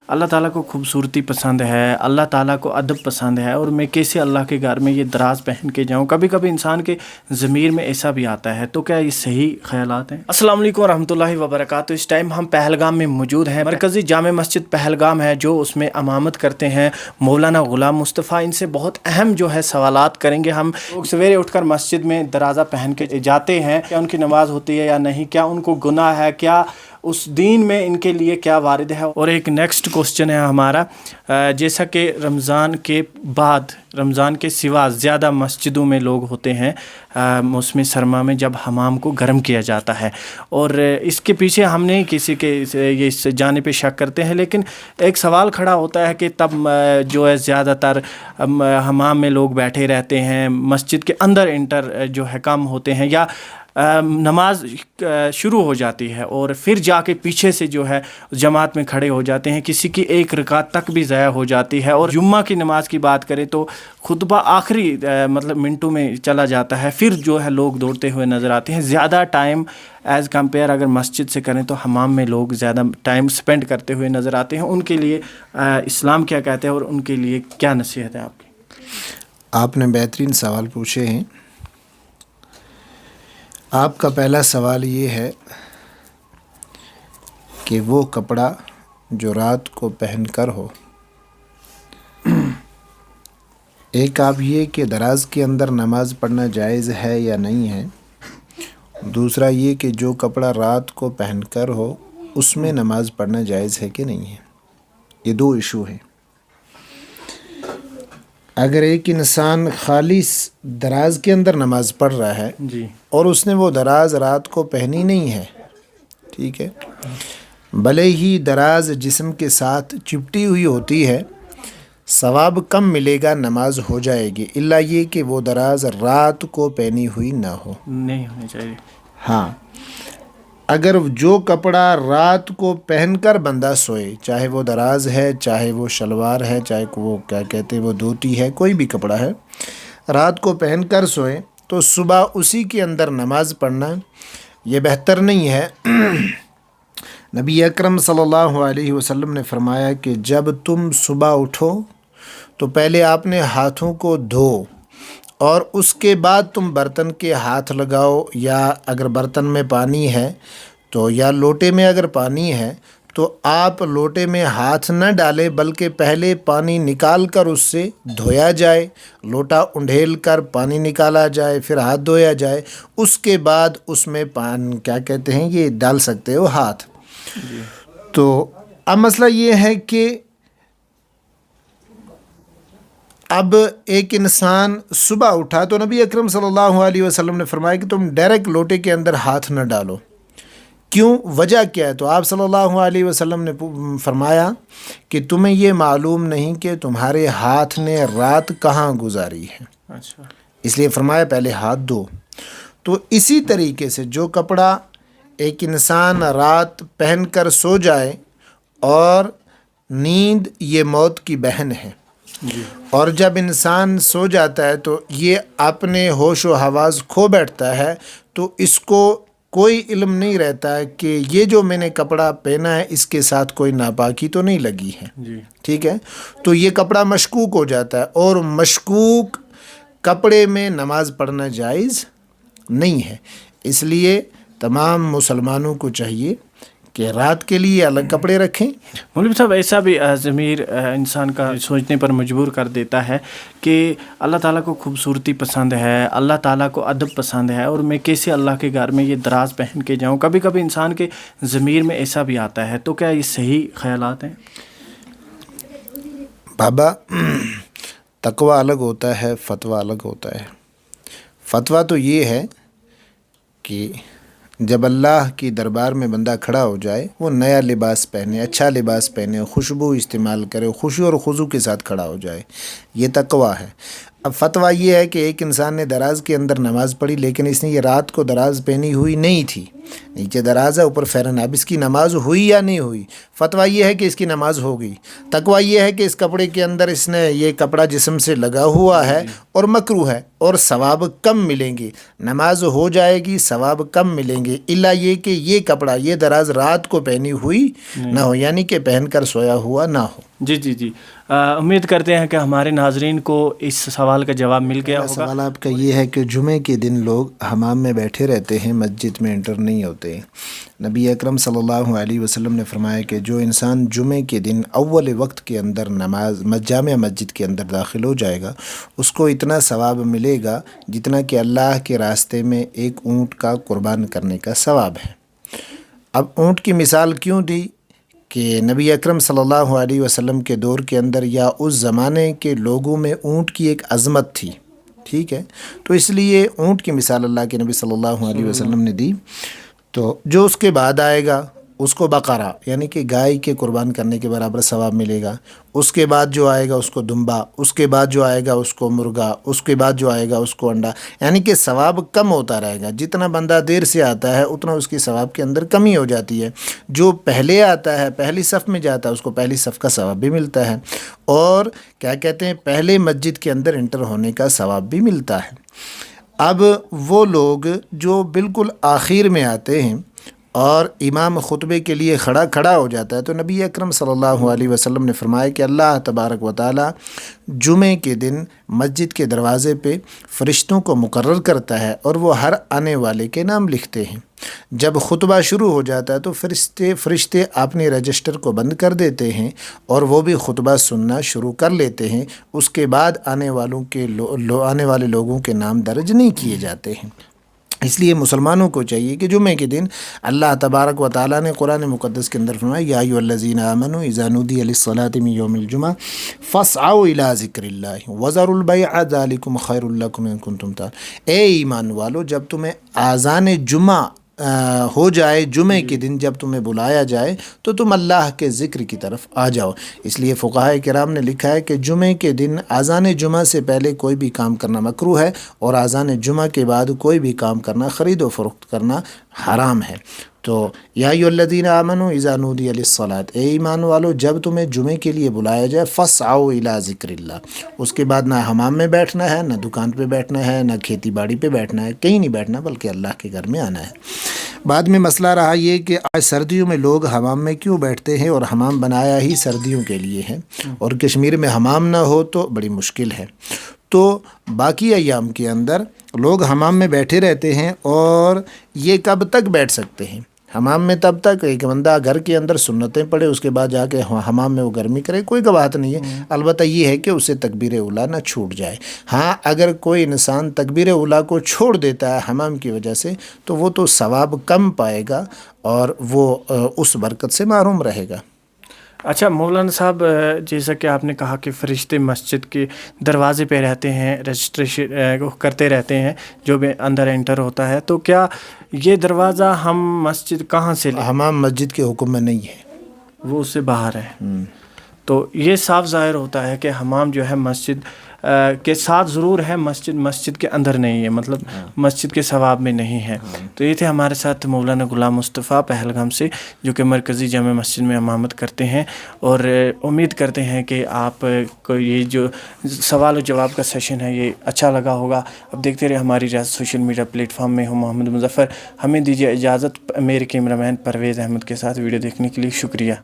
اللہ تعالیٰ کو خوبصورتی پسند ہے, اللہ تعالیٰ کو ادب پسند ہے, اور میں کیسے اللہ کے گھر میں یہ دراز پہن کے جاؤں. کبھی کبھی انسان کے ضمیر میں ایسا بھی آتا ہے. تو کیا یہ صحیح خیالات ہیں؟ السلام علیکم ورحمۃ اللہ وبرکاتہ. اس ٹائم ہم پہلگام میں موجود ہیں. مرکزی جامع مسجد پہلگام ہے جو اس میں امامت کرتے ہیں مولانا غلام مصطفیٰ. ان سے بہت اہم جو ہے سوالات کریں گے ہم. لوگ سویرے اٹھ کر مسجد میں درازہ پہن کے جاتے ہیں, کیا ان کی نماز ہوتی ہے یا نہیں, کیا ان کو گناہ ہے, کیا اس دین میں ان کے لیے کیا وارد ہے. اور ایک نیکسٹ کوسچن ہے ہمارا, جیسا کہ رمضان کے بعد, رمضان کے سوا زیادہ مسجدوں میں لوگ ہوتے ہیں موسم سرما میں جب حمام کو گرم کیا جاتا ہے, اور اس کے پیچھے ہم نہیں کسی کے یہ اس جانب پہ شک کرتے ہیں, لیکن ایک سوال کھڑا ہوتا ہے کہ تب جو ہے زیادہ تر حمام میں لوگ بیٹھے رہتے ہیں, مسجد کے اندر انٹر جو ہے کم ہوتے ہیں, یا نماز شروع ہو جاتی ہے اور پھر جا کے پیچھے سے جو ہے جماعت میں کھڑے ہو جاتے ہیں, کسی کی ایک رکعت تک بھی ضائع ہو جاتی ہے. اور جمعہ کی نماز کی بات کریں تو خطبہ آخری مطلب منٹوں میں چلا جاتا ہے, پھر جو ہے لوگ دوڑتے ہوئے نظر آتے ہیں. زیادہ ٹائم ایز کمپیئر اگر مسجد سے کریں تو حمام میں لوگ زیادہ ٹائم سپینڈ کرتے ہوئے نظر آتے ہیں. ان کے لیے اسلام کیا کہتے ہیں اور ان کے لیے کیا نصیحت ہے آپ کی؟ آپ نے بہترین سوال پوچھے ہیں. آپ کا پہلا سوال یہ ہے کہ وہ کپڑا جو رات کو پہن کر ہو, ایک آپ یہ کہ دراز کے اندر نماز پڑھنا جائز ہے یا نہیں ہے, دوسرا یہ کہ جو کپڑا رات کو پہن کر ہو اس میں نماز پڑھنا جائز ہے کہ نہیں ہے. یہ دو ایشو ہیں. اگر ایک انسان خالص دراز کے اندر نماز پڑھ رہا ہے جی, اور اس نے وہ دراز رات کو پہنی نہیں ہے, ٹھیک ہے, بھلے ہی دراز جسم کے ساتھ چپٹی ہوئی ہوتی ہے, ثواب کم ملے گا, نماز ہو جائے گی, الا یہ کہ وہ دراز رات کو پہنی ہوئی نہ ہو. نہیں ہونی چاہیے. ہاں, اگر جو کپڑا رات کو پہن کر بندہ سوئے, چاہے وہ دراز ہے, چاہے وہ شلوار ہے, چاہے وہ کیا کہتے ہیں وہ دھوتی ہے, کوئی بھی کپڑا ہے, رات کو پہن کر سوئے تو صبح اسی کے اندر نماز پڑھنا یہ بہتر نہیں ہے. نبی اکرم صلی اللہ علیہ وسلم نے فرمایا کہ جب تم صبح اٹھو تو پہلے آپ نے ہاتھوں کو دھو اور اس کے بعد تم برتن کے ہاتھ لگاؤ, یا اگر برتن میں پانی ہے تو یا لوٹے میں اگر پانی ہے تو آپ لوٹے میں ہاتھ نہ ڈالیں, بلکہ پہلے پانی نکال کر اس سے دھویا جائے, لوٹا انڈھیل کر پانی نکالا جائے, پھر ہاتھ دھویا جائے, اس کے بعد اس میں پانی کیا کہتے ہیں یہ ڈال سکتے ہو ہاتھ. تو اب مسئلہ یہ ہے کہ اب ایک انسان صبح اٹھا تو نبی اکرم صلی اللہ علیہ وسلم نے فرمایا کہ تم ڈائریکٹ لوٹے کے اندر ہاتھ نہ ڈالو. کیوں؟ وجہ کیا ہے؟ تو آپ صلی اللہ علیہ وسلم نے فرمایا کہ تمہیں یہ معلوم نہیں کہ تمہارے ہاتھ نے رات کہاں گزاری ہے, اچھا, اس لیے فرمایا پہلے ہاتھ دھو. تو اسی طریقے سے جو کپڑا ایک انسان رات پہن کر سو جائے, اور نیند یہ موت کی بہن ہے, اور جب انسان سو جاتا ہے تو یہ اپنے ہوش و حواس کھو بیٹھتا ہے, تو اس کو کوئی علم نہیں رہتا ہے کہ یہ جو میں نے کپڑا پہنا ہے اس کے ساتھ کوئی ناپاکی تو نہیں لگی ہے, ٹھیک ہے. تو یہ کپڑا مشکوک ہو جاتا ہے, اور مشکوک کپڑے میں نماز پڑھنا جائز نہیں ہے. اس لیے تمام مسلمانوں کو چاہیے کہ رات کے لیے الگ کپڑے رکھیں. مولوی صاحب, ایسا بھی ضمیر انسان کا سوچنے پر مجبور کر دیتا ہے کہ اللہ تعالیٰ کو خوبصورتی پسند ہے, اللہ تعالیٰ کو ادب پسند ہے, اور میں کیسے اللہ کے گھر میں یہ دراز پہن کے جاؤں. کبھی کبھی انسان کے ضمیر میں ایسا بھی آتا ہے. تو کیا یہ صحیح خیالات ہیں؟ بابا, تقوی الگ ہوتا ہے, فتویٰ الگ ہوتا ہے. فتویٰ تو یہ ہے کہ جب اللہ کی دربار میں بندہ کھڑا ہو جائے, وہ نیا لباس پہنے, اچھا لباس پہنے, خوشبو استعمال کرے, خوشی اور خضوع کے ساتھ کھڑا ہو جائے, یہ تقویٰ ہے. اب فتویٰ یہ ہے کہ ایک انسان نے دراز کے اندر نماز پڑھی لیکن اس نے یہ رات کو دراز پہنی ہوئی نہیں تھی، نیچے دراز ہے اوپر فیرن، اب اس کی نماز ہوئی یا نہیں ہوئی؟ فتویٰ یہ ہے کہ اس کی نماز ہو گئی۔ تقویٰ یہ ہے کہ اس کپڑے کے اندر اس نے یہ کپڑا جسم سے لگا ہوا ہے اور مکروہ ہے اور ثواب کم ملیں گے، نماز ہو جائے گی، ثواب کم ملیں گے، الا یہ کہ یہ کپڑا یہ دراز رات کو پہنی ہوئی نہ ہو، یعنی کہ پہن کر سویا ہوا نہ ہو۔ جی امید کرتے ہیں کہ ہمارے ناظرین کو اس سوال کا جواب مل گیا ہوگا۔ سوال آپ کا یہ ہے کہ جمعے کے دن لوگ حمام میں بیٹھے رہتے ہیں، مسجد میں انٹر نہیں ہوتے ہیں۔ نبی اکرم صلی اللہ علیہ وسلم نے فرمایا کہ جو انسان جمعے کے دن اول وقت کے اندر جامع مسجد کے اندر داخل ہو جائے گا، اس کو اتنا ثواب ملے گا جتنا کہ اللہ کے راستے میں ایک اونٹ کا قربان کرنے کا ثواب ہے۔ اب اونٹ کی مثال کیوں دی کہ نبی اکرم صلی اللہ علیہ وسلم کے دور کے اندر یا اس زمانے کے لوگوں میں اونٹ کی ایک عظمت تھی، ٹھیک ہے، تو اس لیے اونٹ کی مثال اللہ کے نبی صلی اللہ علیہ وسلم نے دی۔ تو جو اس کے بعد آئے گا اس کو بقرہ یعنی کہ گائے کے قربان کرنے کے برابر ثواب ملے گا، اس کے بعد جو آئے گا اس کو دمبا، اس کے بعد جو آئے گا اس کو مرغا، اس کے بعد جو آئے گا اس کو انڈا، یعنی کہ ثواب کم ہوتا رہے گا۔ جتنا بندہ دیر سے آتا ہے اتنا اس کی ثواب کے اندر کمی ہو جاتی ہے۔ جو پہلے آتا ہے، پہلی صف میں جاتا ہے، اس کو پہلی صف کا ثواب بھی ملتا ہے اور کیا کہتے ہیں پہلے مسجد کے اندر انٹر ہونے کا ثواب بھی ملتا ہے۔ اب وہ لوگ جو بالکل آخر میں آتے ہیں اور امام خطبے کے لیے کھڑا ہو جاتا ہے، تو نبی اکرم صلی اللہ علیہ وسلم نے فرمایا کہ اللہ تبارک و تعالی جمعے کے دن مسجد کے دروازے پہ فرشتوں کو مقرر کرتا ہے اور وہ ہر آنے والے کے نام لکھتے ہیں۔ جب خطبہ شروع ہو جاتا ہے تو فرشتے اپنے رجسٹر کو بند کر دیتے ہیں اور وہ بھی خطبہ سننا شروع کر لیتے ہیں۔ اس کے بعد آنے والے لوگوں کے نام درج نہیں کیے جاتے ہیں۔ اس لیے مسلمانوں کو چاہیے کہ جمعے کے دن اللہ تبارک و تعالیٰ نے قرآن مقدس کے اندر فرمایا یا ایھا الذین آمنوا اذا نودی للصلاۃ من یوم الجمعہ فاسعوا الی ذکر اللہ وذروا البیع ذلکم خیر لکم ان کنتم تعلمون۔ اے ایمان والو، جب تمہیں اذان جمعہ ہو جائے، جمعے کے دن جب تمہیں بلایا جائے تو تم اللہ کے ذکر کی طرف آ جاؤ۔ اس لیے فقہاء کرام نے لکھا ہے کہ جمعے کے دن اذان جمعہ سے پہلے کوئی بھی کام کرنا مکروہ ہے اور اذان جمعہ کے بعد کوئی بھی کام کرنا، خرید و فروخت کرنا حرام ہے۔ تو یا ایھا الذین آمنوا اذا نودی للصلاۃ، اے ایمان والو جب تمہیں جمعے کے لیے بلایا جائے فاسعوا الی ذکر اللہ، اس کے بعد نہ حمام میں بیٹھنا ہے، نہ دکان پہ بیٹھنا ہے، نہ کھیتی باڑی پہ بیٹھنا ہے، کہیں نہیں بیٹھنا بلکہ اللہ کے گھر میں آنا ہے۔ بعد میں مسئلہ رہا یہ کہ آج سردیوں میں لوگ حمام میں کیوں بیٹھتے ہیں، اور حمام بنایا ہی سردیوں کے لیے ہے اور کشمیر میں حمام نہ ہو تو بڑی مشکل ہے۔ تو باقی ایام کے اندر لوگ حمام میں بیٹھے رہتے ہیں، اور یہ کب تک بیٹھ سکتے ہیں حمام میں؟ تب تک ایک بندہ گھر کے اندر سنتیں پڑھے، اس کے بعد جا کے حمام میں وہ گرمی کرے، کوئی بات نہیں ہے۔ البتہ یہ ہے کہ اسے تکبیر اولیٰ نہ چھوٹ جائے۔ ہاں اگر کوئی انسان تکبیر اولیٰ کو چھوڑ دیتا ہے حمام کی وجہ سے تو وہ تو ثواب کم پائے گا اور وہ اس برکت سے محروم رہے گا۔ اچھا مولانا صاحب، جیسا کہ آپ نے کہا کہ فرشتے مسجد کے دروازے پہ رہتے ہیں، رجسٹریشن کرتے رہتے ہیں جو بھی اندر انٹر ہوتا ہے، تو کیا یہ دروازہ ہم مسجد کہاں سے لیں؟ حمام مسجد کے حکم میں نہیں ہے، وہ اس سے باہر ہے۔ تو یہ صاف ظاہر ہوتا ہے کہ حمام جو ہے مسجد کے ساتھ ضرور ہے، مسجد کے اندر نہیں ہے، مطلب مسجد کے ثواب میں نہیں ہے۔ تو یہ تھے ہمارے ساتھ مولانا غلام مصطفیٰ پہلگام سے، جو کہ مرکزی جامع مسجد میں امامت کرتے ہیں، اور امید کرتے ہیں کہ آپ کو یہ جو سوال و جواب کا سیشن ہے یہ اچھا لگا ہوگا۔ اب دیکھتے رہے ہماری ریاست سوشل میڈیا پلیٹ فارم میں ہوں محمد مظفر، ہمیں دیجیے اجازت، میرے کیمرہ مین پرویز احمد کے ساتھ۔ ویڈیو دیکھنے کے لیے شکریہ۔